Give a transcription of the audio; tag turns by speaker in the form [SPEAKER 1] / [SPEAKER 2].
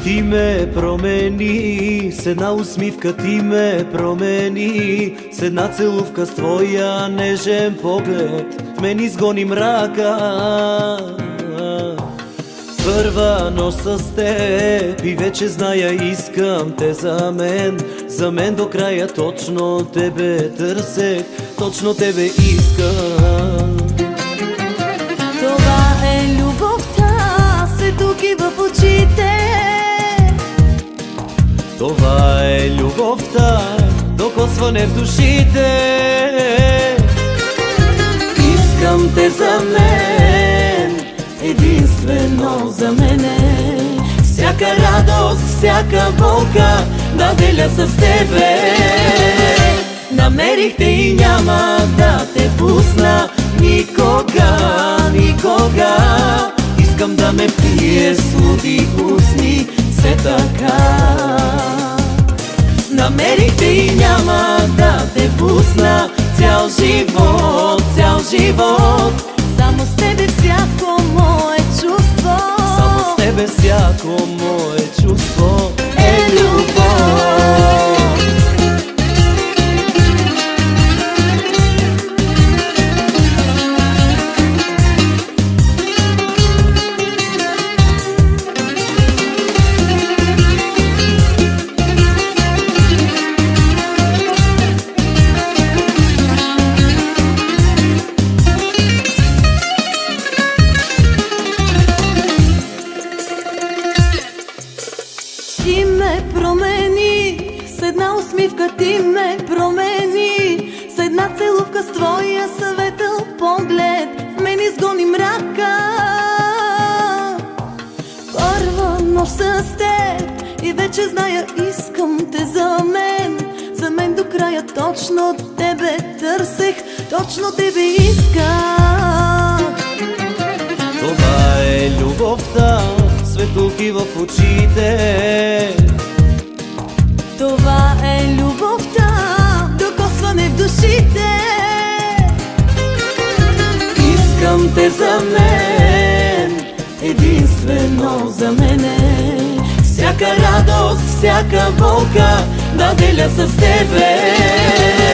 [SPEAKER 1] Ти ме промени, с една усмивка ти ме промени, с една целувка с твоя нежен поглед в мен изгони мрака. Първа нощ с теб и вече зная, искам те за мен до края. Точно тебе търсех, точно тебе искам.
[SPEAKER 2] Това е любовта, светлоки в очите.
[SPEAKER 1] Това е любовта, докосване в душите.
[SPEAKER 2] Искам те за мен, единствено за мене.
[SPEAKER 1] Всяка радост, всяка болка да деля с тебе. Намерих те и няма да те пусна никога, никога. Искам да ме пие с луди устни, все така. Намерих те и няма да те пусна цял живот, цял живот.
[SPEAKER 2] Само с тебе всяко мое чувство,
[SPEAKER 1] само с тебе всяко мое чувство е любов.
[SPEAKER 2] Ти ме промени, с една усмивка ти ме промени, с една целувка с твоя светъл поглед в мен изгони мрака. Първа нощ с теб и вече зная, искам те за мен до края. Точно тебе търсех, точно тебе исках.
[SPEAKER 1] Това е любовта, светлоки в очите.
[SPEAKER 2] Това е любовта, докосване в душите.
[SPEAKER 1] Искам те за мен, единствено за мене. Всяка радост, всяка болка да деля с тебе.